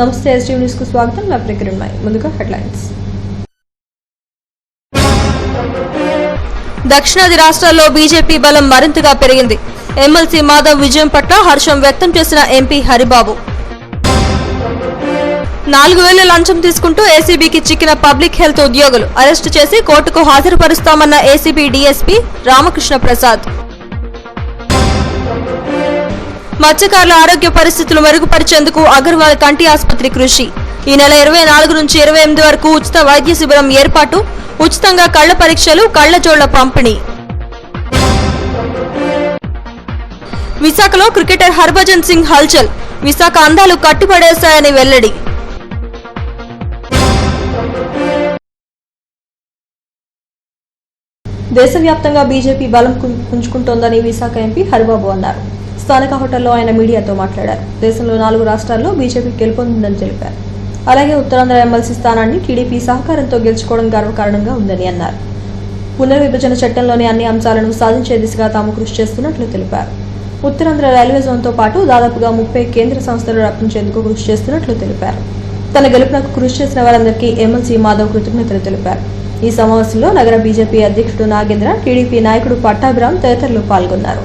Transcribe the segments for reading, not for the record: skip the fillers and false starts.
నమస్తే STV news కు స్వాగతం. నా పేరు కిరణ్. ముందుగా హెడ్లైన్స్. దక్షిణాది రాష్ట్రాల్లో బీజేపీ బలం మరింతగా పెరిగింది. ఎమ్మెల్సీ మాధవ్ విజయం పట్ల హర్షం వ్యక్తం చేసిన ఎంపీ హరిబాబు. 4000 లంచం తీసుకుంటూ ఏసీబీకి చిక్కిన పబ్లిక్ హెల్త్ ఉద్యోగులు అరెస్టు చేసి కోర్టుకు హాజరుపరుస్తామన్న ఏసీబీ డీఎస్పీ రామకృష్ణ ప్రసాద్. మత్స్యకారుల ఆరోగ్య పరిస్థితులు మెరుగుపరిచేందుకు అగర్వాల్ కంటి ఆసుపత్రి కృషి. ఈ నెల 24 నుంచి 28 వరకు ఉచిత వైద్య శిబిరం ఏర్పాటు. ఉచితంగా కళ్ల పరీక్షలు, కళ్లజోళ్ల పంపిణీ. విశాఖలో క్రికెటర్ హర్భజన్ సింగ్ హల్చల్. విశాఖ అందాలు కట్టిపడేశాయని వెల్లడి. దేశవ్యాప్తంగా బీజేపీ బలం పుంజుకుంటోందని విశాఖ ఎంపీ హరిబాబు అన్నారు. స్థానిక హోటల్లో ఆయన మీడియాతో మాట్లాడారు. దేశంలో 4 రాష్ట్రాల్లో బీజేపీ గెలుపొందిందని తెలిపారు. అలాగే ఉత్తరాంధ్ర ఎమ్మెల్సీ స్థానాన్ని టీడీపీ సహకారంతో గెలుచుకోవడం గర్వకారణంగా ఉందని అన్నారు. పునర్విభజన చట్టంలోని అన్ని అంశాలను సాధించే దిశగా తాము కృషి చేస్తున్నట్లు తెలిపారు. ఉత్తరాంధ్ర రైల్వే జోన్తో పాటు దాదాపుగా 30 కేంద్ర సంస్థలు రప్పించేందుకు కృషి చేస్తున్నట్లు తెలిపారు. తన గెలుపునకు కృషి చేసిన వారందరికీ ఎమ్మెల్సీ మాధవ్ కృతజ్ఞతలు తెలిపారు. ఈ సమావేశంలో నగర బీజేపీ అధ్యక్షుడు నాగేంద్ర, టీడీపీ నాయకుడు పట్టాభిరామ్ తదితరులు పాల్గొన్నారు.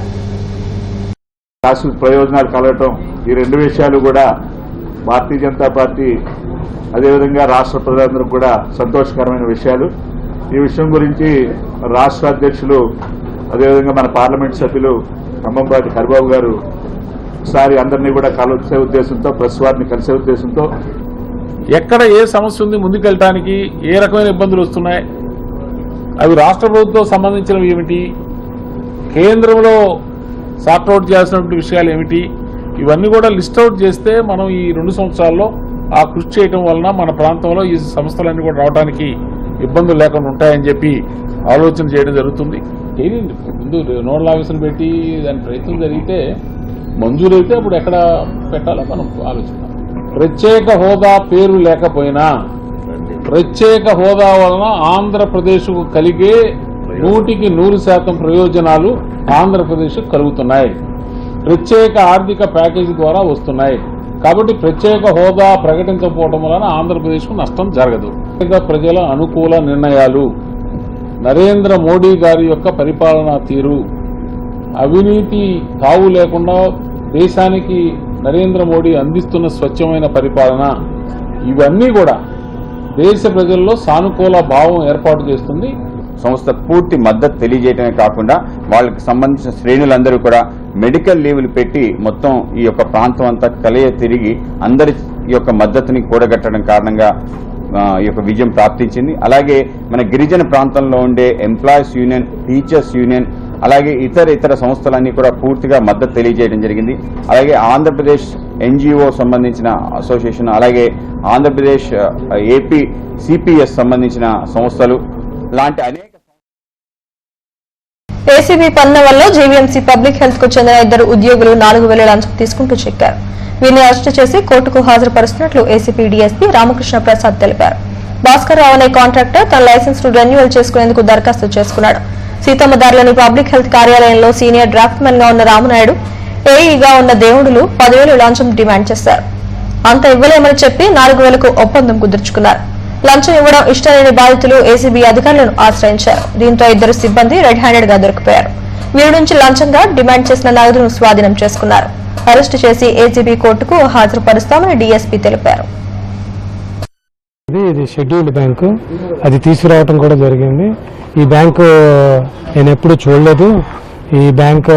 రాష్ట్ర ప్రయోజనాలు కలగటం, ఈ 2 విషయాలు కూడా భారతీయ జనతా పార్టీ అదేవిధంగా రాష్ట్ర ప్రజలందరూ కూడా సంతోషకరమైన విషయాలు. ఈ విషయం గురించి రాష్ట్ర అధ్యక్షులు అదేవిధంగా మన పార్లమెంట్ సభ్యులు ఖమ్మంపాటి హరిబాబు గారు ఒకసారి అందరినీ కూడా కలిసే ఉద్దేశంతో, ప్రెస్ వారిని కలిసే ఉద్దేశంతో ఎక్కడ ఏ సమస్య ఉంది, ముందుకెళ్ళడానికి ఏ రకమైన ఇబ్బందులు వస్తున్నాయి, అవి రాష్ట్ర ప్రభుత్వం సంబంధించినవి ఏమిటి, కేంద్రంలో సార్ట్అవుట్ చేయాల్సినటువంటి విషయాలు ఏమిటి, ఇవన్నీ కూడా లిస్ట్ అవుట్ చేస్తే మనం ఈ 2 సంవత్సరాల్లో ఆ కృషి చేయడం వలన మన ప్రాంతంలో ఈ సంస్థలన్నీ కూడా రావడానికి ఇబ్బందులు లేకుండా ఉంటాయని చెప్పి ఆలోచన చేయడం జరుగుతుంది. ముందు నోడల్ ఆఫీసులు పెట్టి దాని ప్రయత్నం జరిగితే మంజూరైతే అప్పుడు ఎక్కడ పెట్టాలో మనం ఆలోచిద్దాం. ప్రత్యేక హోదా పేరు లేకపోయినా ప్రత్యేక హోదా వలన ఆంధ్రప్రదేశ్కు కలిగే 100% ప్రయోజనాలు ఆంధ్రప్రదేశ్ కలుగుతున్నాయి. ప్రత్యేక ఆర్థిక ప్యాకేజీ ద్వారా వస్తున్నాయి. కాబట్టి ప్రత్యేక హోదా ప్రకటించకపోవడం వలన ఆంధ్రప్రదేశ్కు నష్టం జరగదు. ప్రజల అనుకూల నిర్ణయాలు, నరేంద్ర మోడీ గారి యొక్క పరిపాలనా తీరు, అవినీతి తావు లేకుండా దేశానికి నరేంద్ర మోడీ అందిస్తున్న స్వచ్ఛమైన పరిపాలన, ఇవన్నీ కూడా దేశ ప్రజల్లో సానుకూల భావం ఏర్పాటు చేస్తుంది. సంస్థ పూర్తి మద్దతు తెలియజేయడమే కాకుండా వాళ్ళకి సంబంధించిన శ్రేణులందరూ కూడా మెడికల్ లీవ్లు పెట్టి మొత్తం ఈ యొక్క ప్రాంతం అంతా కలియ తిరిగి అందరి యొక్క మద్దతుని కూడగట్టడం కారణంగా ఈ యొక్క విజయం ప్రాప్తించింది. అలాగే మన గిరిజన ప్రాంతంలో ఉండే ఎంప్లాయీస్ యూనియన్, టీచర్స్ యూనియన్, అలాగే ఇతర సంస్థలన్నీ కూడా పూర్తిగా మద్దతు తెలియజేయడం జరిగింది. అలాగే ఆంధ్రప్రదేశ్ ఎన్జిఓ సంబంధించిన అసోసియేషన్, అలాగే ఆంధ్రప్రదేశ్ ఏపీ సిపిఎస్ సంబంధించిన సంస్థలు లాంటి అనేక ఏసీబీ పన్నవల్లో జీవీఎంసీ పబ్లిక్ హెల్త్ కు చెందిన 2 ఉద్యోగులు 4000 లంచం తీసుకుంటూ చిక్కారు. వీరిని అరెస్టు చేసి కోర్టుకు హాజరుపరుస్తున్నట్లు ఏసీబీ డీఎస్పీ రామకృష్ణ ప్రసాద్ తెలిపారు. భాస్కర్ రావు అనే కాంట్రాక్టర్ తన లైసెన్స్ ను రెన్యువల్ చేసుకునేందుకు దరఖాస్తు చేసుకున్నాడు. సీతమ్మదారులోని పబ్లిక్ హెల్త్ కార్యాలయంలో సీనియర్ డ్రాఫ్ట్ మెన్ గా ఉన్న రామనాయుడు, ఏఈగా ఉన్న దేవుడులు 10,000 లంచం డిమాండ్ చేశారు. అంత ఇవ్వలేమని చెప్పి 4,000కు ఒప్పందం కుదుర్చుకున్నారు. లంచం ఇవ్వడం ఇష్టలేని బాధితులు ఏసీబీ అధికారులను ఆశ్రయించారు. దీంతో 2 సిబ్బంది రెడ్ హ్యాండెడ్ గా దొరికిపోయారు. వీరి నుంచి లంచంగా డిమాండ్ చేసిన నగదును స్వాధీనం చేసుకున్నారు. అరెస్టు చేసి ఏసీబీ కోర్టుకు హాజరుపరుస్తామని డీఎస్పీ తెలిపారు. ఇది షెడ్యూల్డ్ బ్యాంకు, అది తీసుకురావడం కూడా జరిగింది. ఈ బ్యాంకు నేను ఎప్పుడు చూడలేదు. ఈ బ్యాంక్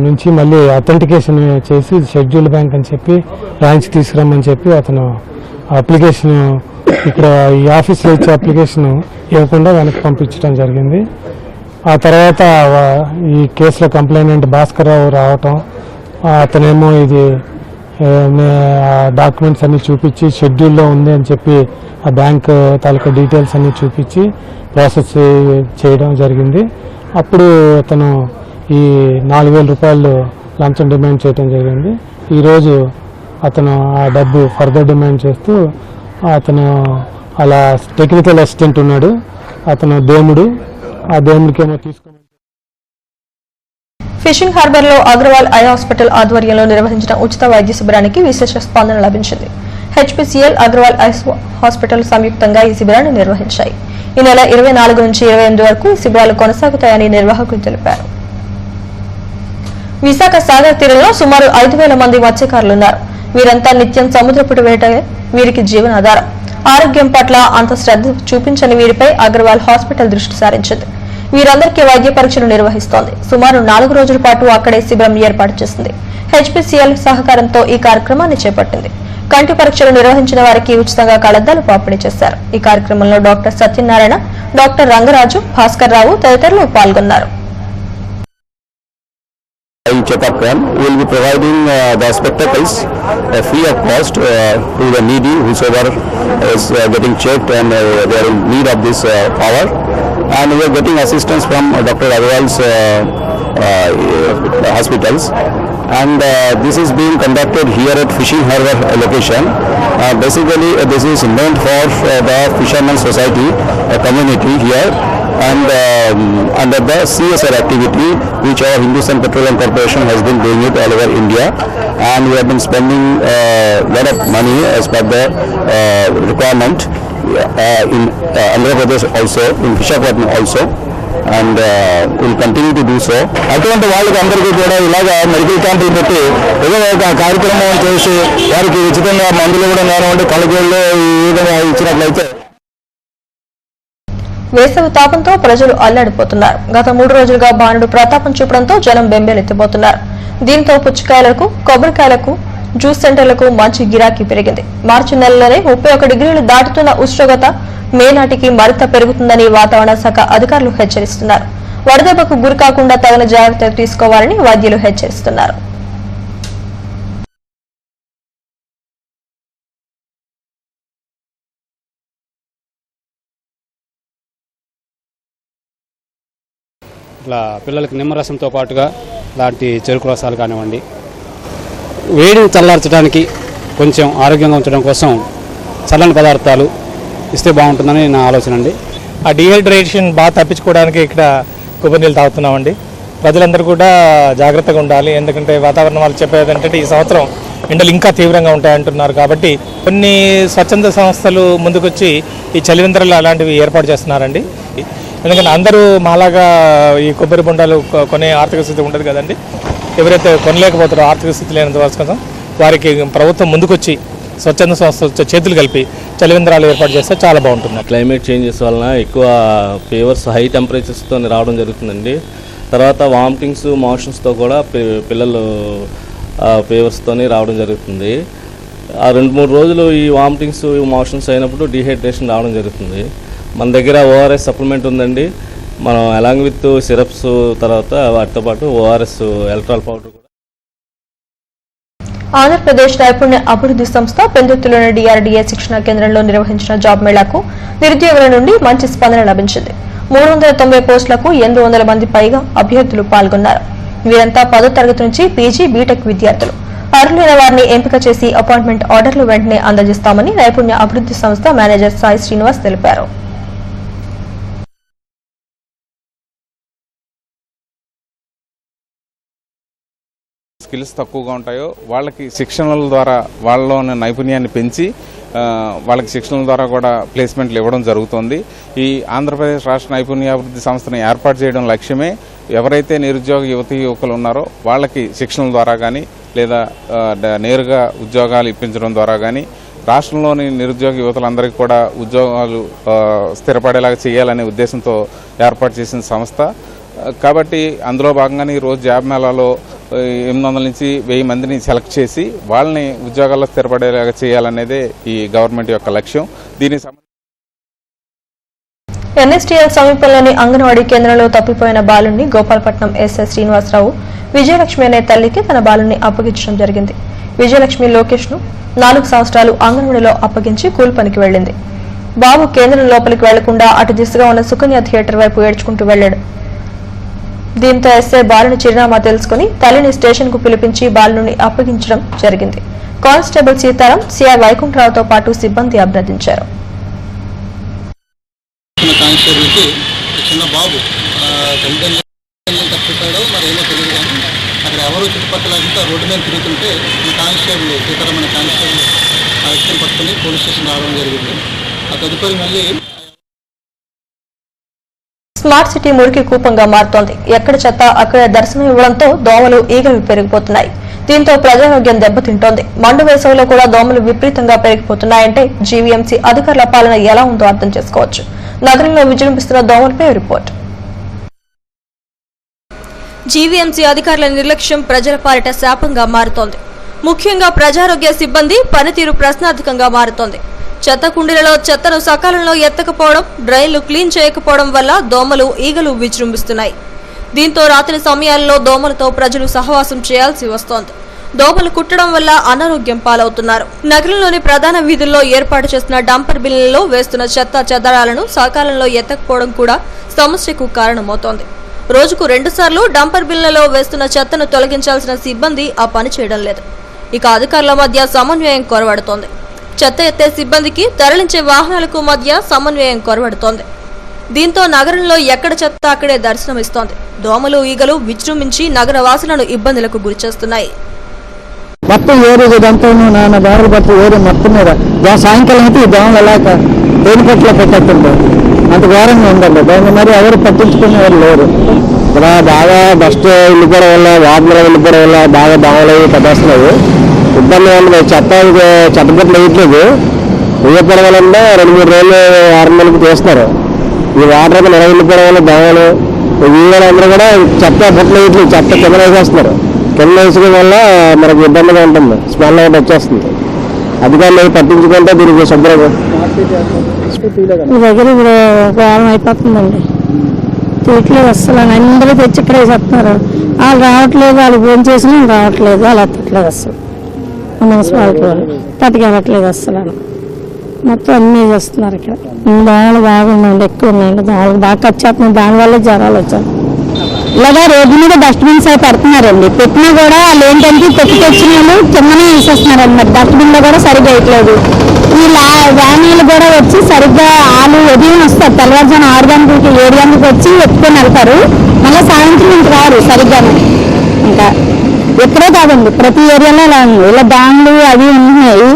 నుంచి మళ్ళీ అథెంటికేషన్ చేసి షెడ్యూల్డ్ బ్యాంక్ అని చెప్పి బ్రాంచ్ తీసుకురమ్మని చెప్పి అతను అప్లికేషన్ ఇక్కడ ఈ ఆఫీస్లో ఇచ్చే అప్లికేషన్ ఇవ్వకుండా వెనక్కి పంపించడం జరిగింది. ఆ తర్వాత ఈ కేసులో కంప్లైంట్ భాస్కర్ రావు రావటం, అతనేమో ఇది డాక్యుమెంట్స్ అన్ని చూపించి షెడ్యూల్లో ఉంది అని చెప్పి ఆ బ్యాంక్ తాలూకా డీటెయిల్స్ అన్ని చూపించి ప్రాసెస్ చేయడం జరిగింది. అప్పుడు అతను ఈ 4,000 రూపాయలు లంచం డిమాండ్ చేయడం జరిగింది. ఈరోజు అతను ఆ డబ్బు ఫర్దర్ డిమాండ్ చేస్తూ అతను అలా టెక్నికల్ అసిస్టెంట్ ఉన్నాడు, అతను దేవుడు, ఆ దేవుడికేమో తీసుకోమని. ఫిషింగ్ హార్బర్ లో అగర్వాల్ ఐ హాస్పిటల్ ఆధ్వర్యంలో నిర్వహించిన ఉచిత వైద్య శిబిరానికి విశేష స్పందన లభించింది. హెచ్పీసీఎల్, అగర్వాల్ ఐస్ హాస్పిటల్ సంయుక్తంగా ఈ శిబిరాన్ని నిర్వహించాయి. ఈ నెల 24 నుంచి 28 వరకు ఈ శిబిరాలు కొనసాగుతాయని నిర్వాహకులు తెలిపారు. విశాఖ సాగర్ తీరంలో సుమారు 5,000 మంది మత్స్యకారులున్నారు. వీరంతా నిత్యం సముద్రపుటి వేట వీరికి జీవనాధారం. ఆరోగ్యం పట్ల అంత శ్రద్ధ చూపించని వీరిపై అగర్వాల్ హాస్పిటల్ దృష్టి సారించింది. వీరందరికీ వైద్య పరీక్షలు నిర్వహిస్తోంది. సుమారు 4 రోజుల పాటు అక్కడే శిబిరం ఏర్పాటు చేసింది. హెచ్పీసీఎల్ సహకారంతో ఈ కార్యక్రమాన్ని చేపట్టింది. కంటి పరీక్షలు నిర్వహించిన వారికి ఉచితంగా కళ్లద్దాలు పంపిణీ చేశారు. ఈ కార్యక్రమంలో డాక్టర్ సత్యనారాయణ, డాక్టర్ రంగరాజు, భాస్కర్ రావు తదితరులు పాల్గొన్నారు. Checkup camp. We will be providing the spectacles free of cost to the needy whosoever is getting checked and they are in need of this power. And we are getting assistance from Dr. Agarwal's hospitals. And this is being conducted here at Fishing Harbour location. Basically, this is meant for the Fishermen's Society community here. And under the CSR activity which our Hindustan Petroleum Corporation has been doing it all over India, and we have been spending lot of money as per the requirement in Andhra Pradesh also, in Visakhapatnam also, and will continue to do so. అటువంటి వాళ్ళకి అందరికీ కూడా ఇలాగా medical క్యాంపులు పెట్టి ఏదో ఒక కార్యక్రమం చేసి వారికి ఉచితంగా మందులు కూడా నేనంటే కళ్ళజోళ్ళు ఈ విధంగా ఇచ్చినట్లయితే. వేసవి తాపంతో ప్రజలు అల్లాడిపోతున్నారు. గత 3 రోజులుగా బాణుడు ప్రతాపం చూపడంతో జనం బెంబేలెత్తిపోతున్నారు. దీంతో పుచ్చకాయలకు, కొబ్బరికాయలకు, జ్యూస్ సెంటర్లకు మంచి గిరాకీ పెరిగింది. మార్చి నెలలోనే 31 డిగ్రీలు దాటుతున్న ఉష్ణోగ్రత మే నాటికి మరింత పెరుగుతుందని వాతావరణ శాఖ అధికారులు హెచ్చరిస్తున్నారు. వడదెబ్బకు గురికాకుండా తగిన జాగ్రత్తలు తీసుకోవాలని వైద్యులు హెచ్చరిస్తున్నారు. ఇట్లా పిల్లలకి నిమ్మరసంతో పాటుగా లాంటి చెరుకు రసాలు కానివ్వండి, వేడిని చల్లార్చడానికి కొంచెం ఆరోగ్యంగా ఉంచడం కోసం చల్లని పదార్థాలు ఇస్తే బాగుంటుందని నా ఆలోచన అండి. ఆ డీహైడ్రేషన్ బాగా తప్పించుకోవడానికి ఇక్కడ కొబ్బరి నీళ్ళు తాగుతున్నామండి. ప్రజలందరూ కూడా జాగ్రత్తగా ఉండాలి. ఎందుకంటే వాతావరణం వాళ్ళు చెప్పేది ఏంటంటే ఈ సంవత్సరం ఎండలు ఇంకా తీవ్రంగా ఉంటాయంటున్నారు. కాబట్టి కొన్ని స్వచ్ఛంద సంస్థలు ముందుకొచ్చి ఈ చలివేంద్రాలు అలాంటివి ఏర్పాటు చేస్తున్నారండి. ఎందుకంటే అందరూ మాలాగా ఈ కొబ్బరి బొండాలు కొనే ఆర్థిక స్థితి ఉండదు కదండి. ఎవరైతే కొనలేకపోతారో ఆర్థిక స్థితి లేనంత కోసం వారికి ప్రభుత్వం ముందుకొచ్చి స్వచ్ఛంద సంస్థలు చేతులు కలిపి చలివేంద్రాలు ఏర్పాటు చేస్తే చాలా బాగుంటుంది. క్లైమేట్ చేంజెస్ వలన ఎక్కువ ఫీవర్స్, హై టెంపరేచర్స్తో రావడం జరుగుతుందండి. తర్వాత వామిటింగ్స్, మోషన్స్తో కూడా పిల్లలు ఫీవర్స్తో రావడం జరుగుతుంది. ఆ 2-3 రోజులు ఈ వామిటింగ్స్, మోషన్స్ అయినప్పుడు డీహైడ్రేషన్ రావడం జరుగుతుంది. మన దగ్గర ఓఆర్ఎస్ సప్లిమెంట్ ఉందండి. మనం అలాంగ్ విత్ సిరప్స్, తర్వాత వాటితో పాటు ఓఆర్ఎస్ ఎలక్ట్రాల్ పౌడర్ కూడా. ఆంధ్రప్రదేశ్ నైపుణ్య అభివృద్ధి సంస్థ పెందుర్తిలోని డిఆర్డీఏ శిక్షణా కేంద్రంలో నిర్వహించిన జాబ్ మేళాకు నిరుద్యోగుల నుండి మంచి స్పందన లభించింది. 390 పోస్టులకు 800 మంది పైగా అభ్యర్థులు పాల్గొన్నారు. వీరంతా 10వ తరగతి నుంచి పీజీ, బీటెక్ విద్యార్థులు. అర్హులైన వారిని ఎంపిక చేసి అపాయింట్మెంట్ ఆర్డర్లు వెంటనే అందజేస్తామని నైపుణ్య అభివృద్ధి సంస్థ మేనేజర్ సాయి శ్రీనివాస్ తెలిపారు. స్కిల్స్ తక్కువగా ఉంటాయో వాళ్ళకి శిక్షణల ద్వారా వాళ్ళలోని నైపుణ్యాన్ని పెంచి వాళ్ళకి శిక్షణల ద్వారా కూడా ప్లేస్మెంట్లు ఇవ్వడం జరుగుతుంది. ఈ ఆంధ్రప్రదేశ్ రాష్ట్ర నైపుణ్యాభివృద్ధి సంస్థను ఏర్పాటు చేయడం లక్ష్యమే. ఎవరైతే నిరుద్యోగ యువతీ యువకులు ఉన్నారో వాళ్ళకి శిక్షణల ద్వారా కానీ లేదా నేరుగా ఉద్యోగాలు ఇప్పించడం ద్వారా కానీ రాష్ట్రంలోని నిరుద్యోగ యువతులందరికీ కూడా ఉద్యోగాలు స్థిరపడేలాగా చేయాలనే ఉద్దేశంతో ఏర్పాటు చేసిన సంస్థ. కాబట్టి అందులో భాగంగానే ఈరోజు జాబ్ మేళాలో 800 నుంచి 1000 మందిని సెలెక్ట్ చేసి వాళ్ళని ఉద్యోగాల్లో స్థిరపడేలాగా చేయాలనేదే ఈ గవర్నమెంట్ యొక్క లక్ష్యం. దీనికి ఎన్ఎస్టీఎల్ సమీపంలోని అంగన్వాడీ కేంద్రంలో తప్పిపోయిన బాలుని గోపాలపట్నం ఎస్ఐ శ్రీనివాసరావు విజయలక్ష్మి అనే తల్లికి తన బాలుని అప్పగించడం జరిగింది. విజయలక్ష్మి లోకేష్ ను 4 సంవత్సరాలు అంగన్వాడీలో అప్పగించి కూలి పనికి వెళ్లింది. బాబు కేంద్రం లోపలికి వెళ్లకుండా అటు దిశగా ఉన్న సుకన్య థియేటర్ వైపు ఏడ్చుకుంటూ వెళ్లాడు. దీంతో ఎస్ఐ బాలుని చిరునామా తెలుసుకుని తల్లిని స్టేషన్ కు పిలిపించి బాలుని అప్పగించడం జరిగింది. కానిస్టేబుల్ సీతారాం, సిఐ వైకుంఠరావుతో పాటు సిబ్బంది అభ్యర్థించారు. చిన్న బాబు తప్పిపోయాడో మరి ఏమో తెలియదు కానీ అక్కడ ఎవరు చుట్టుపక్కల అంతా రోడ్డు మీద తిరుగుతుంటే మన కానిస్టేబుల్ సీతారాం అనే కానిస్టేబుల్ ఆ వ్యక్తిని పట్టుకుని పోలీస్ స్టేషన్ రావడం జరిగింది. ఆ తదుపరి మళ్ళీ స్మార్ట్ సిటీ మురికి కూపంగా మారుతోంది. ఎక్కడ చెత్త అక్కడే దర్శనం ఇవ్వడంతో దోమలు ఈగలు పెరిగిపోతున్నాయి. దీంతో ప్రజారోగ్యం దెబ్బతింటోంది. మండు వేసవిలో కూడా దోమలు విపరీతంగా పెరిగిపోతున్నాయంటే జీవీఎంసీ అధికారుల పాలన ఎలా ఉందో అర్థం చేసుకోవచ్చు. నగరంలో విజృంభిస్తున్న దోమలపై రిపోర్ట్. జీవీఎంసీ అధికారుల నిర్లక్ష్యం ప్రజల పాలిట శాపంగా మారుతోంది. ముఖ్యంగా ప్రజారోగ్య సిబ్బంది పనితీరు ప్రశ్నార్థకంగా మారుతోంది. చెత్త కుండీలలో చెత్తను సకాలంలో ఎత్తకపోవడం, డ్రైన్లు క్లీన్ చేయకపోవడం వల్ల దోమలు ఈగలు విజృంభిస్తున్నాయి. దీంతో రాత్రి సమయాల్లో దోమలతో ప్రజలు సహవాసం చేయాల్సి వస్తోంది. దోమలు కుట్టడం వల్ల అనారోగ్యం పాలవుతున్నారు. నగరంలోని ప్రధాన వీధుల్లో ఏర్పాటు చేసిన డంపర్ బిన్లలో వేస్తున్న చెత్త చెదారాలను సకాలంలో ఎత్తకపోవడం కూడా సమస్యకు కారణమవుతోంది. రోజుకు 2 సార్లు డంపర్ బిన్లలో వేస్తున్న చెత్తను తొలగించాల్సిన సిబ్బంది ఆ పని చేయడం లేదు. ఇక అధికారుల మధ్య సమన్వయం కొరవడుతోంది. చెత్త ఎత్తే సిబ్బందికి తరలించే వాహనాలకు మధ్య సమన్వయం కొరవడుతోంది. దీంతో నగరంలో ఎక్కడ చెత్త అక్కడే దర్శనమిస్తోంది. దోమలు ఈగలు విజృంభించి నగర వాసులను ఇబ్బందులకు గురిచేస్తున్నాయి. మొత్తం ఏరియా ఇదంతా నాన్న బాధలు పడుతూ ఏరియా మొత్తం మీద సాయంకాలం అయితే ఈ దోమలు ఎలా తేలిపట్లో పెట్టేస్తుంటారు. అంత ఘోరంగా ఉందండి. దాన్ని మరి ఎవరు పట్టించుకునే వాళ్ళు లేరు. ఇక్కడ బాగా డస్ట్ వెళ్ళిపోవడం వల్ల, వాటర్ వెళ్ళిపోవడం వల్ల బాగా దోమలు పెట్టేస్తున్నాయి. ఇబ్బంది ఉంది. చెత్తబుట్టలు వేయట్లేదు. వేయకపోవడం వల్ల 2-3 రోజులు 6 నెలలకు చేస్తున్నారు. ఈ వాటర్ నిల వెళ్ళిపోవడం వల్ల దోమలు వీళ్ళందరూ కూడా చెత్త బుట్టలు వేయట్లేదు. చెత్త కింద వేసేస్తున్నారు. కింద వేసుకోవడం వల్ల మనకు ఇబ్బందిగా ఉంటుంది. స్మెల్ ఒకటి వచ్చేస్తుంది. అధికారులు పట్టించుకుంటే దీనికి శుభ్రంగా దగ్గర ఇప్పుడు వారం అయిపోతుందండి. తీయట్లేదు అసలు. అందరూ తెచ్చి ఇక్కడ వేసేస్తున్నారు. వాళ్ళు రావట్లేదు. వాళ్ళు ఫోన్ చేసినా రావట్లేదు. వాళ్ళు ఎత్తట్లేదు అసలు. మున్సిపాలిటీ వాళ్ళు తట్టుకెళ్ళట్లేదు అసలు. మొత్తం అన్నీ చేస్తున్నారు. ఇక్కడ దోమలు బాగున్నాయండి. ఎక్కువ ఉన్నాయండి. దోమలు బాగా ఖర్చేస్తున్నాయి. దానివల్ల జ్వరాలు వచ్చాయి. ఇలాగా రోడ్డు మీద డస్ట్బిన్స్ అవి పెడుతున్నారండి. పెట్టినా కూడా వాళ్ళు ఏంటంటే తెచ్చి తెచ్చిన వాళ్ళు కిందనే వేసేస్తున్నారండి. మరి డస్ట్బిన్ లో కూడా సరిగ్గా వేయట్లేదు. ఈ వ్యాన్లు కూడా వచ్చి సరిగ్గా వాళ్ళు ఉదయం వస్తారు. తెల్లవారుజాము 6 గంటలకి 7 గంటలకు వచ్చి ఎత్తుకొని వెళ్తారు. మళ్ళీ సాయంత్రం ఇంక రారు సరిగ్గానే. ఇంకా ఎక్కడే కాదండి, ప్రతి ఏరియాలో ఇలా ఉంది. ఇలా దాండ్లు అవి ఉన్నాయి.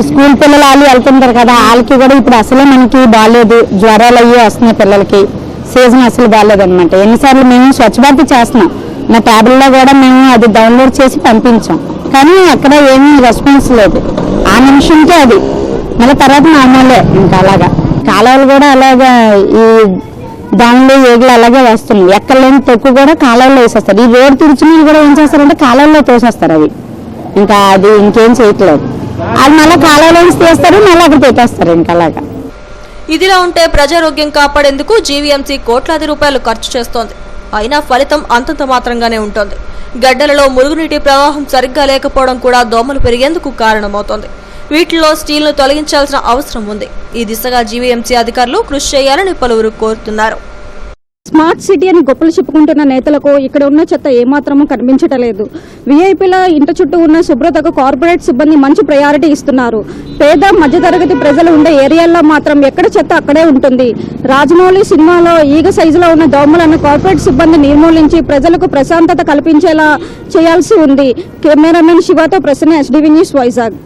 స్కూల్ పిల్లలు వాళ్ళు వెళ్తుంటారు కదా, వాళ్ళకి కూడా ఇప్పుడు అసలే మనకి బాగాలేదు. జ్వరాలు అయ్యి వస్తున్నాయి పిల్లలకి. సీజన్ అసలు బాగాలేదన్నమాట. ఎన్నిసార్లు మేము స్వచ్ఛ భారత్ చేస్తున్నాం. మా ట్యాబ్లో కూడా మేము అది డౌన్లోడ్ చేసి పంపించాం. కానీ అక్కడ ఏమీ రెస్పాన్స్ లేదు. ఆ నిమిషంకే అది మళ్ళీ తర్వాత నార్మలే. ఇంకా అలాగా కాలువలు కూడా అలాగా ఈ దానిలో ఏగులు అలాగే వస్తున్నాయి. ఎక్కడ లేని తొక్కు కూడా కాలువల్లో వేసేస్తారు. ఈ రోడ్డు తుడిచిన కూడా ఏం చేస్తారంటే కాలువల్లో తోసేస్తారు. అవి ఇంకా అది ఇంకేం చేయట్లేదు. అది మళ్ళీ కాలువలో తీస్తారు, మళ్ళీ అక్కడ పెట్టేస్తారు. ఇంకా అలాగా ఇదిలా ఉంటే ప్రజారోగ్యం కాపాడేందుకు జీవీఎంసీ కోట్లాది రూపాయలు ఖర్చు చేస్తోంది. అయినా ఫలితం అంతంత మాత్రంగానే ఉంటోంది. గడ్డలలో మురుగునీటి ప్రవాహం సరిగ్గా లేకపోవడం కూడా దోమలు పెరిగేందుకు కారణమవుతోంది. వీటిలో స్టీల్ను తొలగించాల్సిన అవసరం ఉంది. ఈ దిశగా జీవీఎంసీ అధికారులు కృషి చేయాలని పలువురు కోరుతున్నారు. స్మార్ట్ సిటీ అని గొప్పలు చెప్పుకుంటున్న నేతలకు ఇక్కడ ఉన్న చెత్త ఏమాత్రమూ కనిపించటలేదు. వీఐపీల ఇంటి చుట్టూ ఉన్న శుభ్రతకు కార్పొరేట్ సిబ్బంది మంచి ప్రయారిటీ ఇస్తున్నారు. పేద మధ్యతరగతి ప్రజలు ఉండే ఏరియాల్లో మాత్రం ఎక్కడ చెత్త అక్కడే ఉంటుంది. రాజమౌళి సినిమాలో ఈగ సైజులో ఉన్న దోమలను కార్పొరేట్ సిబ్బంది నిర్మూలించి ప్రజలకు ప్రశాంతత కల్పించేలా చేయాల్సి ఉంది. కెమెరామెన్ శివతో ప్రసన్న, ఎస్డీవీ న్యూస్, వైజాగ్.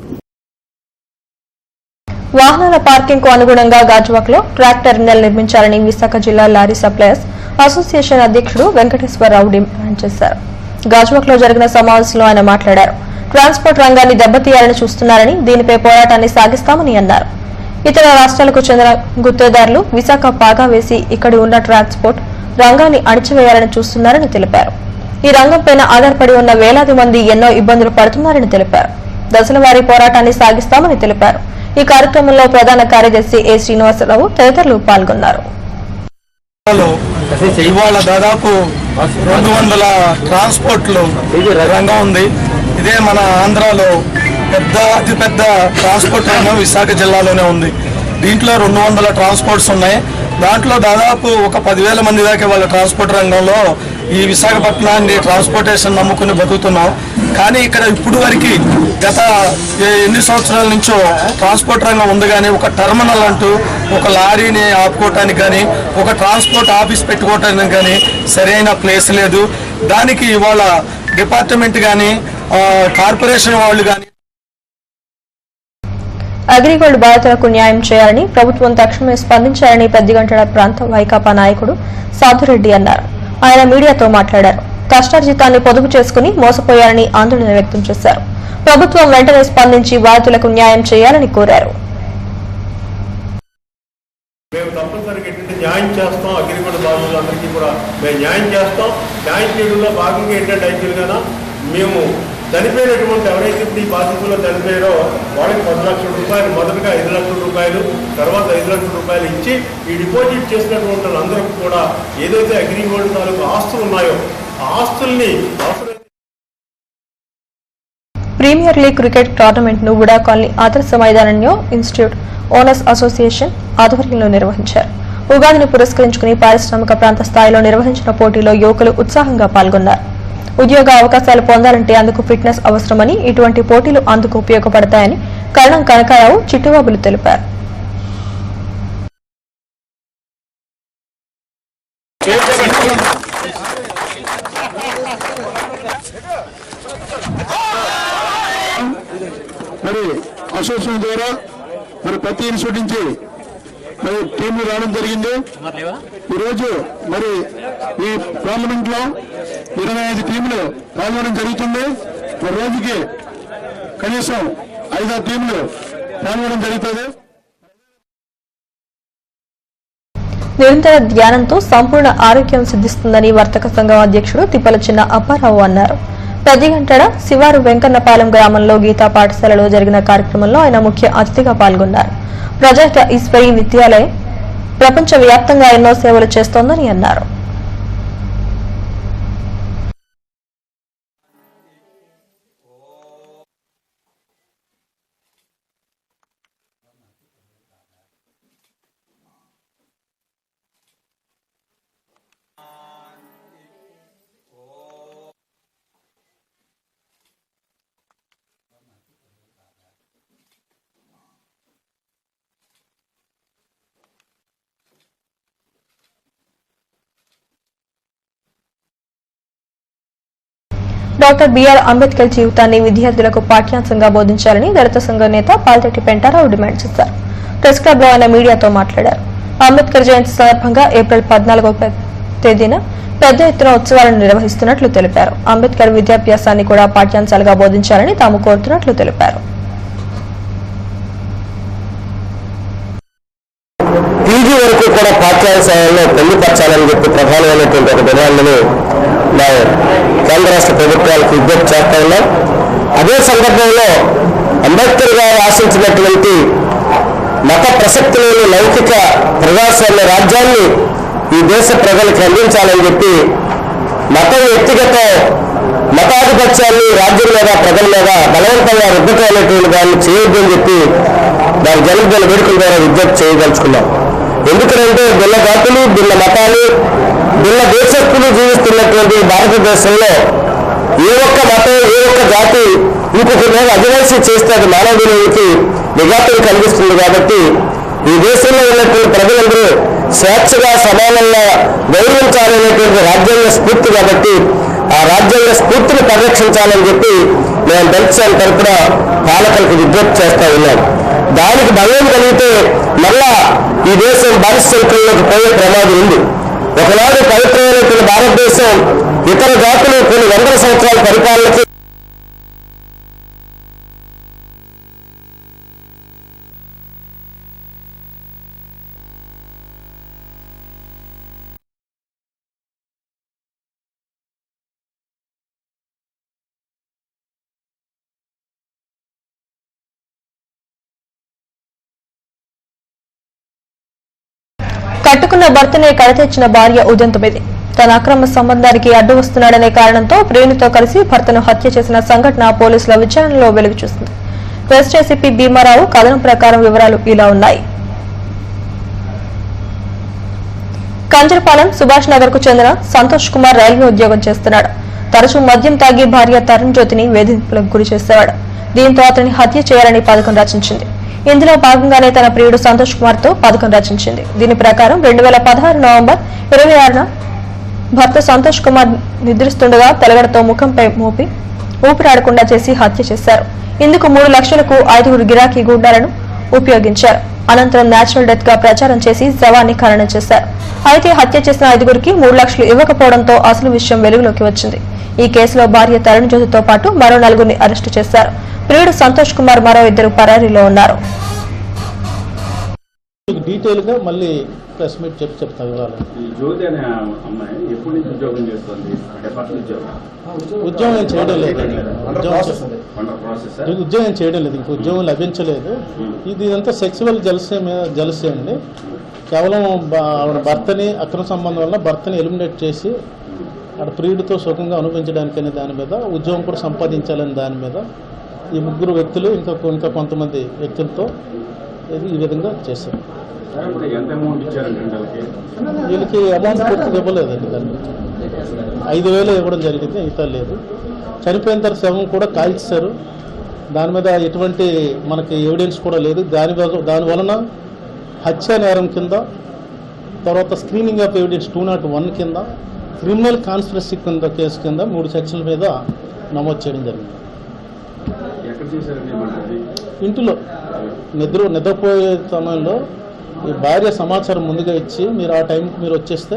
వాహనాల పార్కింగ్ కు అనుగుణంగా గాజువాక్ లో ట్రాక్ టెర్మినల్ నిర్మించాలని విశాఖ జిల్లా లారీ సప్లయర్స్ అసోసియేషన్ అధ్యక్షుడు వెంకటేశ్వరరావు డిమాండ్ చేశారు. గాజువాక్ లో జరిగిన సమావేశంలో ఆయన మాట్లాడారు. ట్రాన్స్పోర్ట్ రంగాన్ని దెబ్బతీయాలని చూస్తున్నారని, దీనిపై పోరాటాన్ని సాగిస్తామని అన్నారు. ఇతర రాష్ట్రాలకు చెందిన గుత్తేదారులు విశాఖ పాగా వేసి ఇక్కడి ఉన్న ట్రాన్స్పోర్ట్ రంగాన్ని అణిచివేయాలని చూస్తున్నారని తెలిపారు. ఈ రంగంపైన ఆధారపడి ఉన్న వేలాది మంది ఎన్నో ఇబ్బందులు పడుతున్నారని తెలిపారు. దశలవారీ పోరాటాన్ని సాగిస్తామని తెలిపారు. ఈ కార్యక్రమంలో ప్రధాన కార్యదర్శి ఏ శ్రీనివాసరావు తదితరులు పాల్గొన్నారు. ఇవాళ దాదాపు 200 ట్రాన్స్పోర్ట్లు రంగం ఉంది. ఇదే మన ఆంధ్రాలో అతిపెద్ద ట్రాన్స్పోర్ట్ రంగం విశాఖ జిల్లాలోనే ఉంది. దీంట్లో 200 ట్రాన్స్పోర్ట్స్ ఉన్నాయి. దాంట్లో దాదాపు ఒక 10,000 మంది దాకా వాళ్ళ ట్రాన్స్పోర్ట్ రంగంలో ఈ విశాఖపట్నాన్ని ట్రాన్స్పోర్టేషన్ నమ్ముకుని బతుకుతున్నాం. కానీ ఇక్కడ ఇప్పుడు వరకు గత ఎన్ని సంవత్సరాల నుంచో ట్రాన్స్పోర్ట్ రంగం ఉంది. కానీ ఒక టెర్మినల్ అంటూ ఒక లారీని ఆపుకోవటానికి కానీ, ఒక ట్రాన్స్పోర్ట్ ఆఫీస్ పెట్టుకోవటానికి కానీ సరైన ప్లేస్ లేదు. దానికి ఇవాళ డిపార్ట్మెంట్ కానీ, కార్పొరేషన్ వాళ్ళు కానీ అగ్రిగోల్డ్ బాధితులకు న్యాయం చేయాలని ప్రభుత్వం తక్షణమే స్పందించాలని పెద్దిగంటల ప్రాంత వైకాపా నాయకుడు సాధురెడ్డి అన్నారు. ఆయన మీడియాతో మాట్లాడారు. కష్టార్జితాన్ని పొదుపు చేసుకుని మోసపోయారని ఆందోళన వ్యక్తం చేశారు. ప్రభుత్వం వెంటనే స్పందించి బాధితులకు న్యాయం చేయాలని కోరారు. మేము తప్పనిసరిగా ఏంటంటే న్యాయం చేస్తాం, అగ్రిగోల్డ్ బాధితులందరికీ కూడా మేము న్యాయం చేస్తాం. న్యాయం చేయడంలో భాగంగా ఏంటంటే యాక్చువల్గా మేము చనిపోయినటువంటి ఎవరైతే ఇప్పుడు ఈ బాధితుల్లో చనిపోయారో వాళ్ళకి 10 లక్షల రూపాయలు, మొదటగా 5 లక్షల రూపాయలు, తర్వాత 5 లక్షల రూపాయలు ఇచ్చి ఈ డిపాజిట్ చేసినటువంటి వాళ్ళందరికీ కూడా ఏదైతే అగ్రిగోల్డ్ తాలూకు ఆస్తులు ఉన్నాయో ఆ ఆస్తుల్ని ప్రీమియర్ లీగ్ క్రికెట్ టోర్నమెంట్ ను కూడా కాలనీ ఆదర్శ మైదానంలో ఇన్స్టిట్యూట్ ఓనర్స్ అసోసియేషన్ ఆధ్వర్యంలో నిర్వహించారు. ఉగాదిని పురస్కరించుకుని పారిశ్రామిక ప్రాంత స్థాయిలో నిర్వహించిన పోటీలో యువకులు ఉత్సాహంగా పాల్గొన్నారు. ఉద్యోగ అవకాశాలు పొందాలంటే అందుకు ఫిట్నెస్ అవసరమని, ఇటువంటి పోటీలు అందుకు ఉపయోగపడతాయని కరణం కనకారావు చిట్టుబాబులు తెలిపారు. మరి అసోసియేషన్ ద్వారా మరి ప్రతి ఇన్స్టిట్యూట్ నుంచి మరి టీంలు రావడం జరిగింది. ఈరోజు మరి ఈ పార్లమెంట్ లో 25 టీంలు పాల్గొనడం జరుగుతుంది. ఒక రోజుకి కనీసం 5-6 టీంలు పాల్గొనడం జరుగుతుంది. నిరంతర ధ్యానంతో సంపూర్ణ ఆరోగ్యం సిద్ధిస్తుందని వర్తక సంఘం అధ్యక్షుడు తిప్పల చిన్న అప్పారావు అన్నారు. పెద్దిగంటడ శివారు వెంకన్నపాలెం గ్రామంలో గీతా పాఠశాలలో జరిగిన కార్యక్రమంలో ఆయన ముఖ్య అతిథిగా పాల్గొన్నారు. ప్రజాహిత ఈశ్వరి విద్యాలయం ప్రపంచ వ్యాప్తంగా ఎన్నో సేవలు చేస్తోందని అన్నారు. డాక్టర్ బిఆర్ అంబేద్కర్ జీవితాన్ని విద్యార్థులకు పాఠ్యాంశంగా బోధించాలని దళిత సంఘ నేత పాల్తెట్టి పెంటారావు డిమాండ్ చేశారు. ప్రెస్ క్లబ్ లో ఆయన మీడియాతో మాట్లాడారు. అంబేద్కర్ జయంతి సందర్భంగా ఏప్రిల్ 14వ తేదీన పెద్ద ఎత్తున ఉత్సవాలను నిర్వహిస్తున్నట్లు తెలిపారు. అంబేద్కర్ విద్యాభ్యాసాన్ని కూడా పాఠ్యాంశాలుగా బోధించాలని తాము కోరుతున్నట్లు తెలిపారు. పీజీ వరకు కూడా పాఠ్యాంశాలలో పొందుపరచాలని చెప్పి ప్రధానమైనటువంటి ఒక డిమాండ్ని కేంద్ర రాష్ట్ర ప్రభుత్వాలకు విజ్ఞప్తి చేస్తా ఉన్నాం. అదే సందర్భంలో అంబేద్కర్ గారు ఆశించినటువంటి మత ప్రసక్తి లేని లౌకిక ప్రజాస్వామ్య రాజ్యాన్ని ఈ దేశ ప్రజలకు అందించాలని చెప్పి మతం వ్యక్తిగత మతాధిపత్యాన్ని రాజ్యం మీద ప్రజల మీద బలవంతంగా రుద్దటం అనేటువంటి దాన్ని చేయొద్దని చెప్పి దాని జన్మదిన వేడుకల ద్వారా విజ్ఞప్తి చేయదలుచుకున్నాం. ఎందుకంటే భిన్న జాతులు, భిన్న మతాలు, భిన్న దేశస్తులు జీవిస్తున్నటువంటి భారతదేశంలో ఏ ఒక్క మతం, ఏ ఒక్క జాతి ఇంకొక మీద అజమాయిషీ చేస్తే అది మానవ విలువలకి విఘాతం కలిగిస్తుంది. కాబట్టి ఈ దేశంలో ఉన్నటువంటి ప్రజలందరూ స్వేచ్ఛగా సమానంగా గౌరవించాలనేటువంటి రాజ్యాంగ స్ఫూర్తి. కాబట్టి ఆ రాజ్యాంగ స్ఫూర్తిని పరిరక్షించాలని చెప్పి మేము దళిత తరపున పాలకులకు విజ్ఞప్తి చేస్తా ఉన్నాం. దానికి భయం కలిగితే మళ్ళా ఈ దేశం బానిసత్వంలోకి పోయే ప్రమాదం ఉంది. ఒకనాడు పవిత్రమైనటువంటి భారతదేశం ఇతర జాతులు కొన్ని వందల సంవత్సరాల పరిపాలనకి కట్టుకున్న భర్తనే కడతెచ్చిన భార్య ఉదంతమిది. తన అక్రమ సంబంధానికి అడ్డు వస్తున్నాడనే కారణంతో ప్రియునితో కలిసి భర్తను హత్య చేసిన సంఘటన పోలీసుల విచారణలో వెలుగు చూసింది. వెస్ట్ ఏసీపీ భీమారావు కథనం ప్రకారం వివరాలు ఇలా ఉన్నాయి. కంజరపాలెం సుభాష్ నగర్ కు చెందిన సంతోష్ కుమార్ రైల్వే ఉద్యోగం చేస్తున్నాడు. తరచూ మద్యం తాగి భార్య తరుణ్ జ్యోతిని వేధింపులకు గురి చేసేవాడు. దీంతో అతన్ని హత్య చేయాలని పథకం రచించింది. ఇందులో భాగంగానే తన ప్రియుడు సంతోష్ కుమార్ తో పథకం రచించింది. దీని ప్రకారం 2016 నవంబర్ 26న భర్త సంతోష్ కుమార్ నిద్రిస్తుండగా తెలగడతో ముఖంపై మోపి ఊపిరాడకుండా చేసి హత్య చేశారు. ఇందుకు 3 లక్షలకు 5 గిరాకీ గుండాలను ఉపయోగించారు. అనంతరం నేచురల్ డెత్ గా ప్రచారం చేసి శవాన్ని ఖననం చేశారు. అయితే హత్య చేసిన 5గురికి 3 లక్షలు ఇవ్వకపోవడంతో అసలు విషయం వెలుగులోకి వచ్చింది. ఈ కేసులో భార్య తరుణ్ జ్యోతితో పాటు మరో 4గురిని అరెస్టు చేశారు. ప్రియుడు సంతోష్ కుమార్ మరో 2 పరారీలో ఉన్నారు. డీటెయిల్ గా మళ్ళీ ప్రెస్ మీట్ చెప్తా వివరాలు. ఉద్యోగం ఏం చేయడం లేదు, ఉద్యోగం చేయడం లేదు, ఇంక ఉద్యోగం లభించలేదు. ఇదంతా సెక్సువల్ జలసీ అండి. కేవలం ఆవిడ భర్తని అక్రమ సంబంధం వల్ల భర్తని ఎలిమినేట్ చేసి ఆడ ప్రియుడితో సుఖంగా అనుభవించడానికి అనే దాని మీద, ఉద్యోగం కూడా సంపాదించాలనే దాని మీద ఈ 3 వ్యక్తులు ఇంకా కొంతమంది వ్యక్తులతో ఈ విధంగా చేశారు. వీళ్ళకి అమౌంట్ పూర్తిగా ఇవ్వలేదండి. దాన్ని 5,000 ఇవ్వడం జరిగింది, మిగతా లేదు. చనిపోయిన తర్వాత శవం కూడా కాల్చారు. దాని మీద ఎటువంటి మనకి ఎవిడెన్స్ కూడా లేదు. దాని వలన హత్య నేరం కింద, తర్వాత స్క్రీనింగ్ ఆఫ్ ఎవిడెన్స్ 201 కింద, క్రిమినల్ కాన్స్పిరసీ కింద కేసు కింద 3 సెక్షన్ల మీద నమోదు చేయడం జరిగింది. ఇంటిలో నిద్రపోయే సమయంలో ఈ భార్య సమాచారం ముందుగా ఇచ్చి మీరు ఆ టైంకి మీరు వచ్చేస్తే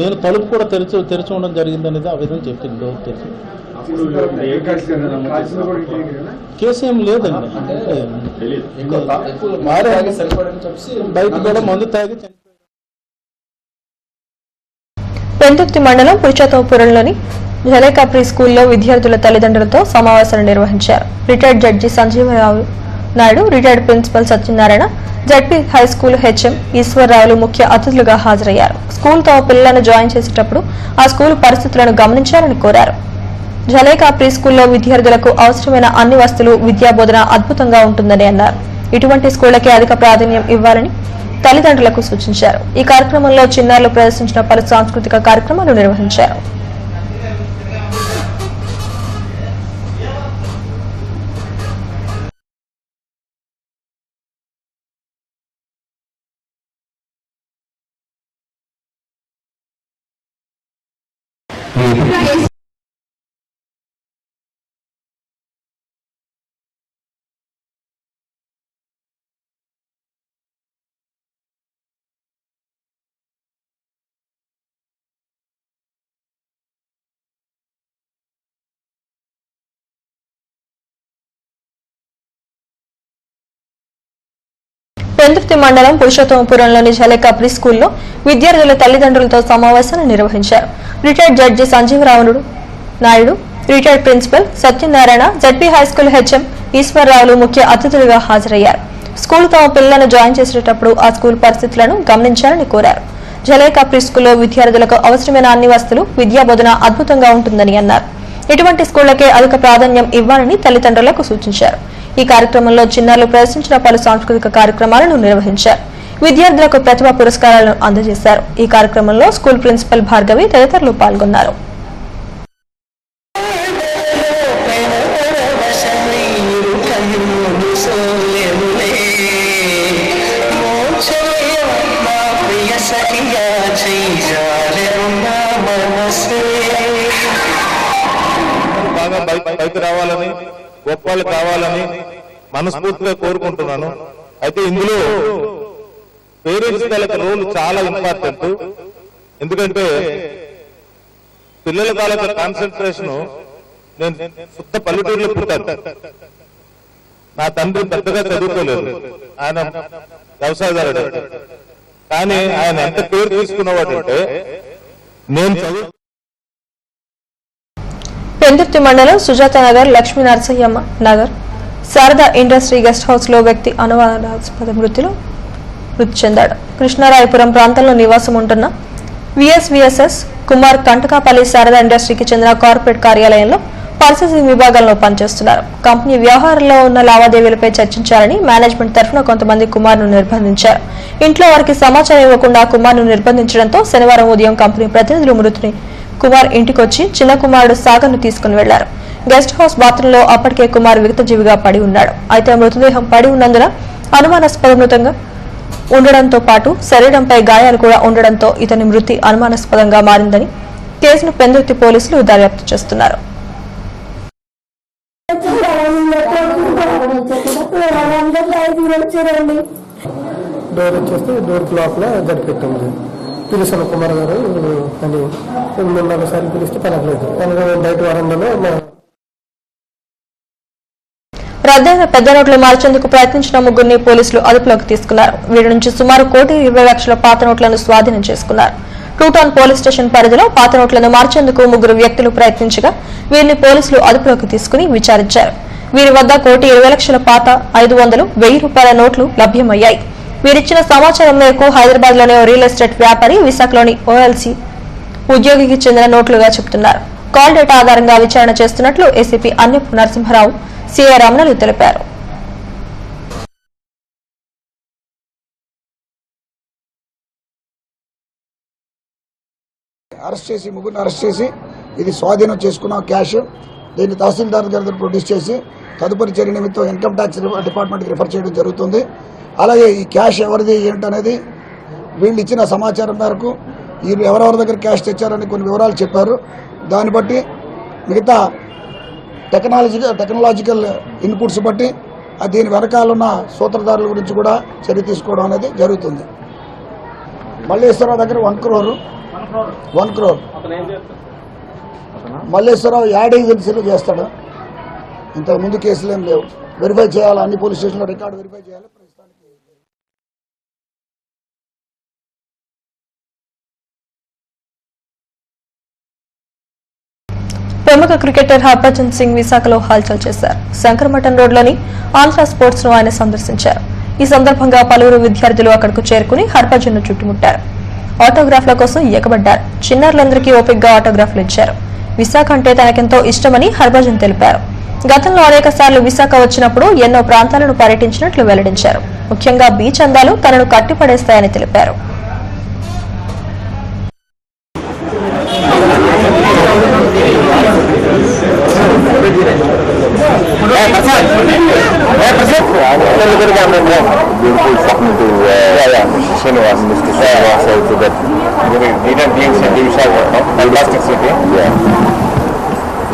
నేను తలుపు కూడా తెరిచి ఉండడం జరిగింది అనేది ఆ విధంగా చెప్పింది. డోర్ తెరిచి కేసు ఏం లేదండి. బయట కూడా మందు తాగి పెందుర్తి మండలం పురుషోత్తమపురంలోని జలేకా ప్రీ స్కూల్లో విద్యార్థుల తల్లిదండ్రులతో సమావేశాలు నిర్వహించారు. Retired judge Sanjeevarao Naidu, retired principal Satyanarayana, ZP high school HM ఈశ్వరరావులు ముఖ్య అతిథులుగా హాజరయ్యారు. స్కూల్ తమ పిల్లలను జాయిన్ చేసేటప్పుడు ఆ స్కూల్ పరిస్థితులను గమనించాలని కోరారు. జలేకా ప్రీ స్కూల్లో విద్యార్థులకు అవసరమైన అన్ని వస్తువులు, విద్యాబోధన అద్భుతంగా ఉంటుందని అన్నారు. ఇటువంటి స్కూళ్లకే అధిక ప్రాధాన్యం ఇవ్వాలని తల్లిదండ్రులకు సూచించారు. ఈ కార్యక్రమంలో చిన్నారులు ప్రదర్శించిన పలు సాంస్కృతిక కార్యక్రమాలు నిర్వహించారు. పెందుర్తి మండలం పురుషోత్తమపురంలోని జలేకా ప్రీ స్కూల్లో విద్యార్థుల తల్లిదండ్రులతో సమావేశాన్ని నిర్వహించారు. Retired judge Sanjeevarao Naidu, retired principal Satyanarayana, ZP high school HM ఈశ్వరరావులు ముఖ్య అతిథులుగా హాజరయ్యారు. స్కూల్ తమ పిల్లలను జాయిన్ చేసేటప్పుడు ఆ స్కూల్ పరిస్థితులను గమనించాలని కోరారు. జలేకా ప్రీ స్కూల్లో విద్యార్థులకు అవసరమైన అన్ని వస్తువులు, విద్యాబోధన అద్భుతంగా ఉంటుందని అన్నారు. ఇటువంటి స్కూళ్లకే అధిక ప్రాధాన్యం ఇవ్వాలని తల్లిదండ్రులకు సూచించారు. ఈ కార్యక్రమంలో చిన్నారులు ప్రదర్శించిన పలు సాంస్కృతిక కార్యక్రమాలను నిర్వహించారు. విద్యార్థులకు ప్రతిభా పురస్కారాలను అందజేశారు. ఈ కార్యక్రమంలో స్కూల్ ప్రిన్సిపల్ భార్గవి తదితరులు పాల్గొన్నారు. పైకి రావాలని, గొప్పలు కావాలని మనస్ఫూర్తిగా కోరుకుంటున్నాను. అయితే ఇందులో పేరెంట్స్ తాలూకా రోల్ చాలా ఇంపార్టెంట్. ఎందుకంటే పిల్లల తాలూకా కాన్సన్ట్రేషన్, నేను శుద్ధ పల్లెటూరులో పుట్టాను. నా తండ్రి పెద్దగా చదువుకోలేదు, ఆయన వ్యవసాయదారుడు. కానీ ఆయన ఎంత పేరు తీసుకున్నవాడంటే నేను చదువు. పెందుర్తి మండలం Sujatha Nagar, Lakshmi Narasayyamma Nagar, Sharada industry guest house లో వ్యక్తి అనుమానాస్పద మృతి చెందాడు. కృష్ణారాయపురం ప్రాంతంలో నివాసం ఉంటున్న విఎస్విఎస్ఎస్ కుమార్ కంటకాపల్లి శారదా ఇండస్ట్రీకి చెందిన కార్పొరేట్ కార్యాలయంలో ప్రాసెసింగ్ విభాగంలో పనిచేస్తున్నారు. కంపెనీ వ్యవహారంలో ఉన్న లావాదేవీలపై చర్చించాలని మేనేజ్మెంట్ తరఫున కొంతమంది కుమార్ను నిర్బంధించారు. ఇంట్లో వారికి సమాచారం ఇవ్వకుండా కుమార్ను నిర్బంధించడంతో శనివారం ఉదయం కంపెనీ ప్రతినిధులు మృతిని కుమార్ ఇంటికొచ్చి చిన్న కుమారుడు సాగర్ను తీసుకుని వెళ్లారు. గెస్ట్ హౌస్ బాత్రూంలో అప్పటికే కుమార్ విగతజీవిగా పడి ఉన్నాడు. అయితే మృతదేహం పడి ఉన్నందున అనుమానాస్పదంగా ఉండడంతో పాటు శరీరంపై గాయాలు కూడా ఉండడంతో ఇతని మృతి అనుమానాస్పదంగా మారిందని కేసును పెందుర్తి పోలీసులు దర్యాప్తు చేస్తున్నారు. డోర్ వచ్చేస్తే డోర్ లోపల గడిపెట్టింది. పిలుస్తాను కుమార్ గారు అని 3-4 సార్లు పిలిస్తే పలకలేదు. బయట వరండాలో రద్దయిన పెద్ద నోట్లు మార్చేందుకు ప్రయత్నించిన ముగ్గురిని పోలీసులు అదుపులోకి తీసుకున్నారు. వీరి నుంచి సుమారు 1,20,00,000 పాత నోట్లను స్వాధీనం చేసుకున్నారు. 2 టౌన్ పోలీస్ స్టేషన్ పరిధిలో పాత నోట్లను మార్చేందుకు 3 వ్యక్తులు ప్రయత్నించగా వీరిని పోలీసులు అదుపులోకి తీసుకుని విచారించారు. వీరి వద్ద 1,20,00,000 పాత 500, 1,000 రూపాయల నోట్లు లభ్యమయ్యాయి. వీరిచ్చిన సమాచారం మేరకు హైదరాబాద్ లోని రియల్ ఎస్టేట్ వ్యాపారి విశాఖలోని ఓఎల్సీ ఉద్యోగికి చెందిన నోట్లుగా చెబుతున్నారు. కాల్ డేటా ఆధారంగా విచారణ చేస్తున్నట్లు ఏసీపీ అన్యపు నరసింహరావు, సిఐ రమణలు తెలిపారు. అరెస్ట్ చేసి ముగ్గురిని అరెస్ట్ చేసి ఇది స్వాధీనం చేసుకున్న క్యాష్ దీన్ని తహసీల్దార్ గారి దగ్గర ప్రొడ్యూస్ చేసి తదుపరి చర్య నిమిత్తం ఇన్కమ్ ట్యాక్స్ డిపార్ట్మెంట్కి రిఫర్ చేయడం జరుగుతుంది. అలాగే ఈ క్యాష్ ఎవరిది ఏంటనేది వీళ్ళు ఇచ్చిన సమాచారం మేరకు వీళ్ళు ఎవరెవరి దగ్గర క్యాష్ తెచ్చారని కొన్ని వివరాలు చెప్పారు. దాన్ని బట్టి మిగతా టెక్నాలజికల్ ఇన్పుట్స్ బట్టి దీని వెనకాలన్న సూత్రధారుల గురించి కూడా చర్య తీసుకోవడం అనేది జరుగుతుంది. మల్లేశ్వరరావు దగ్గర 1 crore మల్లేశ్వరరావు యాడ్ ఏజెన్సీలో చేస్తాడు. ఇంతకు ముందు కేసులు ఏం లేవు. వెరిఫై చేయాలి, అన్ని పోలీస్ స్టేషన్లో రికార్డు వెరిఫై చేయాలి. ప్రముఖ క్రికెటర్ హర్భజన్ సింగ్ విశాఖలో హల్చల్ చేశారు. శంకరమఠం రోడ్లోని ఆంధ్ర స్పోర్ట్స్ ను ఆయన సందర్శించారు. ఈ సందర్భంగా పలువురు విద్యార్థులు అక్కడకు చేరుకుని హర్భజన్ ను చుట్టుముట్టారు. ఆటోగ్రాఫ్ల కోసం ఎగబడ్డారు. చిన్నారులందరికీ ఓపికగా ఆటోగ్రాఫ్లు ఇచ్చారు. విశాఖ అంటే తనకెంతో ఇష్టమని హర్భజన్ తెలిపారు. గతంలో అనేక సార్లు విశాఖ వచ్చినప్పుడు ఎన్నో ప్రాంతాలను పర్యటించినట్లు వెల్లడించారు. ముఖ్యంగా బీచ్ అందాలు తనను కట్టిపడేస్తాయని తెలిపారు.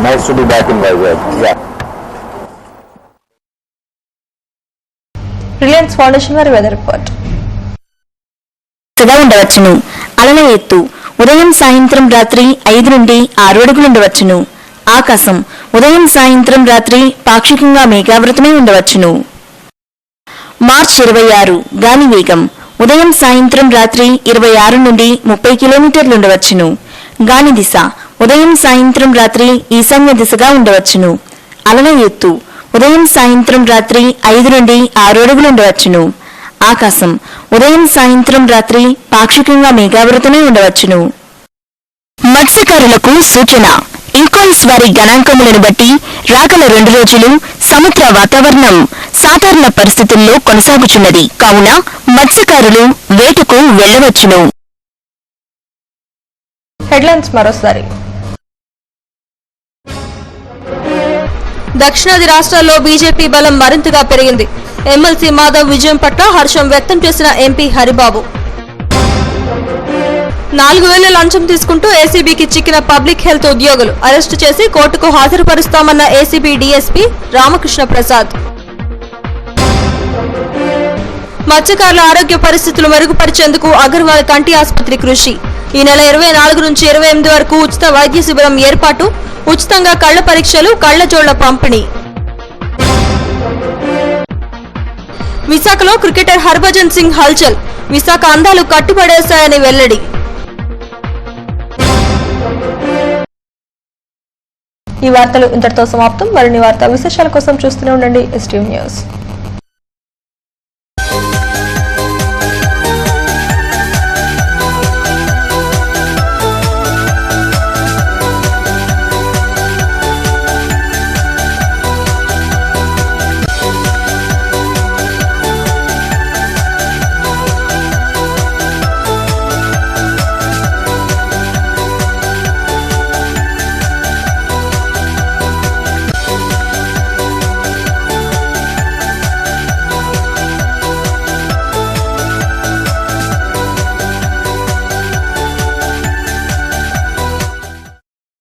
Nice to be back in Vizag. Yeah. Reliance foundation వారి వెదర్ రిపోర్ట్. ఉండవచ్చును. అలల ఎత్తు ఉదయం సాయంత్రం రాత్రి 5 నుండి 6 అడుగులు ఉండవచ్చును. ఆకాశం ఉదయం సాయంత్రం రాత్రి పాక్షికంగా మేఘావృతమై ఉండవచ్చును. మార్చి 26 గాలి వేగం ఉదయం సాయంత్రం రాత్రి 26 నుండి 30 కిలోమీటర్లు ఉండవచ్చును. గాలి దిశ ఉదయం సాయంత్రం రాత్రి ఈశాన్య దిశగా ఉండవచ్చును. అలల ఎత్తు ఉదయం సాయంత్రం రాత్రి 5 నుండి 6 అడుగులు ఉండవచ్చును. ఆకాశం ఉదయం సాయంత్రం రాత్రి పాక్షికంగా మేఘావృతమై ఉండవచ్చును. మత్స్యకారులకు సూచన. ఇంకోయిస్ వారి గణాంకములను బట్టి రాగల 2 రోజులు సముద్ర వాతావరణం సాధారణ పరిస్థితుల్లో కొనసాగుచున్నది. కావున మత్స్యకారులు వేటకు వెళ్లవచ్చును. హెడ్లైన్స్ మరోసారి. దక్షిణాది రాష్ట్రాల్లో బీజేపీ బలం మరింతగా పెరిగింది. ఎమ్మెల్సీ మాధవ్ విజయం పట్ల హర్షం వ్యక్తం చేసిన ఎంపీ హరిబాబు. 4,000 లంచం తీసుకుంటూ ఏసీబీకి చిక్కిన పబ్లిక్ హెల్త్ ఉద్యోగులు అరెస్టు చేసి కోర్టుకు హాజరుపరుస్తామన్న ఏసీబీ డీఎస్పీ రామకృష్ణ ప్రసాద్. మత్స్యకారుల ఆరోగ్య పరిస్థితులు మెరుగుపరిచేందుకు అగర్వాల్ కంటి ఆసుపత్రి కృషి. ఈ నెల 24 నుంచి 28 వరకు ఉచిత వైద్య శిబిరం ఏర్పాటు. ఉచితంగా కళ్ల పరీక్షలు, కళ్లజోళ్ల పంపిణీ. విశాఖలో క్రికెటర్ హర్భజన్ సింగ్ హల్చల్. విశాఖ అందాలు కట్టిపడేశాయని వెల్లడి. ఈ వార్తలు ఇంతటితో సమాప్తం. మరిన్ని వార్తా విశేషాల కోసం చూస్తూనే ఉండండి STV న్యూస్.